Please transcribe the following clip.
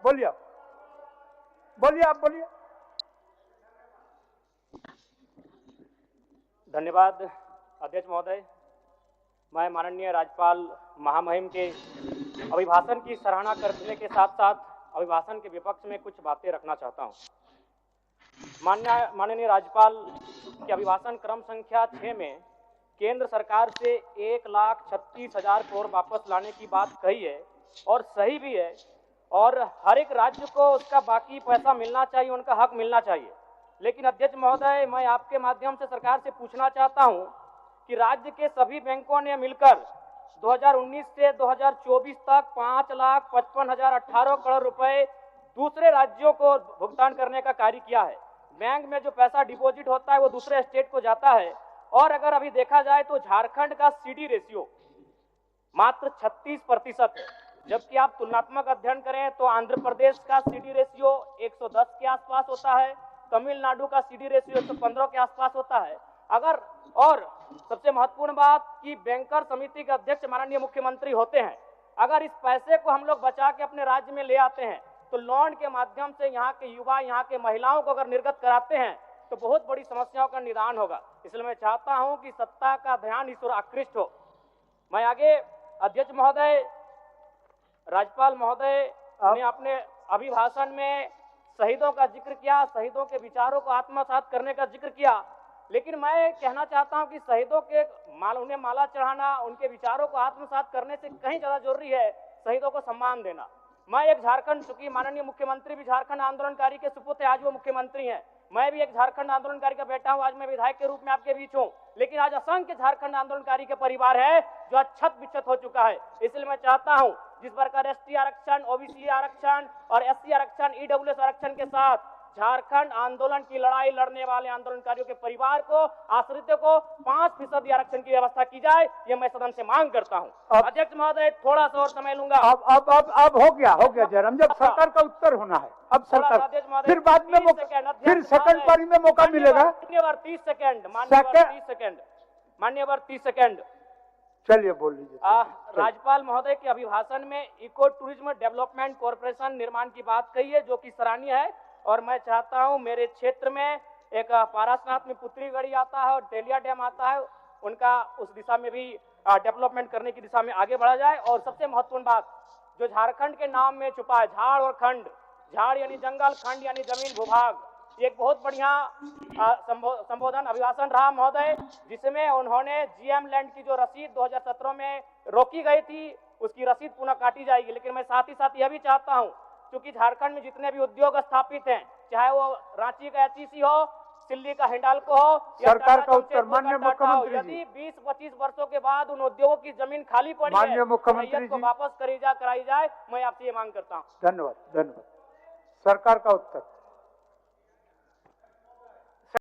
बोलिए आप बोलिए। धन्यवाद अध्यक्ष महोदय। मैं माननीय राज्यपाल महामहिम के अभिभाषण की सराहना करने के साथ साथ अभिभाषण के विपक्ष में कुछ बातें रखना चाहता हूं। माननीय राज्यपाल के अभिभाषण क्रम संख्या 6 में केंद्र सरकार से 1,36,000 करोड़ वापस लाने की बात कही है और सही भी है, और हर एक राज्य को उसका बाकी पैसा मिलना चाहिए, उनका हक मिलना चाहिए। लेकिन अध्यक्ष महोदय, मैं आपके माध्यम से सरकार से पूछना चाहता हूं कि राज्य के सभी बैंकों ने मिलकर 2019 से 2024 तक 5,55,018 करोड़ रुपए दूसरे राज्यों को भुगतान करने का कार्य किया है। बैंक में जो पैसा डिपॉजिट होता है वो दूसरे स्टेट को जाता है, और अगर अभी देखा जाए तो झारखंड का सीडी रेशियो मात्र 36% है, जबकि आप तुलनात्मक अध्ययन करें तो आंध्र प्रदेश का सीडी रेशियो 110 के आसपास होता है, तमिलनाडु का सीडी रेशियो 115 के आसपास होता है। अगर और सबसे महत्वपूर्ण बात कि बैंकर समिति के अध्यक्ष माननीय मुख्यमंत्री होते हैं, अगर इस पैसे को हम लोग बचा के अपने राज्य में ले आते हैं तो लोन के माध्यम से यहाँ के युवा, यहाँ के महिलाओं को अगर निर्गत कराते हैं तो बहुत बड़ी समस्याओं का निदान होगा। इसलिए मैं चाहता हूं कि सत्ता का ध्यान इस ओर आकृष्ट हो। मैं आगे अध्यक्ष महोदय, राज्यपाल महोदय ने अपने अभिभाषण में शहीदों का जिक्र किया, शहीदों के विचारों को आत्मसात करने का जिक्र किया, लेकिन मैं कहना चाहता हूं कि शहीदों के उन्हें माला चढ़ाना, उनके विचारों को आत्मसात करने से कहीं ज्यादा जरूरी है शहीदों को सम्मान देना। मैं एक झारखंड, चूंकि माननीय मुख्यमंत्री भी झारखंड आंदोलनकारी के सुपुत्र है, आज वो मुख्यमंत्री हैं, मैं भी एक झारखंड आंदोलनकारी का बेटा हूं, आज मैं विधायक के रूप में आपके बीच हूं, लेकिन आज असंख्य झारखंड आंदोलनकारी के परिवार है जो आज छत बिछत हो चुका है। इसलिए मैं चाहता हूं जिस प्रकार एसटी आरक्षण, ओबीसी आरक्षण और एससी आरक्षण, ईडब्ल्यूएस आरक्षण के साथ झारखंड आंदोलन की लड़ाई लड़ने वाले आंदोलनकारियों के परिवार को, आश्रितों को 5% आरक्षण की व्यवस्था की जाए, ये मैं सदन से मांग करता हूं। अध्यक्ष महोदय, थोड़ा सा और समय लूंगा। अब हो गया जयराम, जब सरकार का उत्तर होना है, अब सरकार फिर बाद में फिर सेकंड पारी में मौका मिलेगा। मान्यवर 30 सेकंड, मान्यवर 30 सेकंड। चलिए बोल लीजिए। राज्यपाल महोदय के अभिभाषण में इको टूरिज्म डेवलपमेंट कॉर्पोरेशन निर्माण की बात कही है, जो कि सराहनीय है, और मैं चाहता हूं मेरे क्षेत्र में एक पारसनाथ में पुत्री गढ़ी आता है और तेलिया डैम आता है, उनका उस दिशा में भी डेवलपमेंट करने की दिशा में आगे बढ़ा जाए। और सबसे महत्वपूर्ण बात जो झारखंड के नाम में छुपा है, झाड़ और खंड, झाड़ यानी जंगल, खंड यानी जमीन भूभाग, एक बहुत बढ़िया संबोधन अभिभाषण रहा महोदय, जिसमें उन्होंने जीएम लैंड की जो रसीद 2017 में रोकी गई थी उसकी रसीद पुनः काटी जाएगी। लेकिन मैं साथ ही साथ यह भी चाहता हूं, क्योंकि झारखंड में जितने भी उद्योग स्थापित हैं, चाहे वो रांची का एचईसी हो, दिल्ली का हिंडाल्को हो, सरकार का उत्तर माननीय मुख्यमंत्री जी, यदि 20-25 वर्षों के बाद उन उद्योगों की जमीन खाली पड़ी है, माननीय मुख्यमंत्री को वापस कराई जाए, मैं आपसे ये मांग करता हूँ। धन्यवाद। सरकार का उत्तर।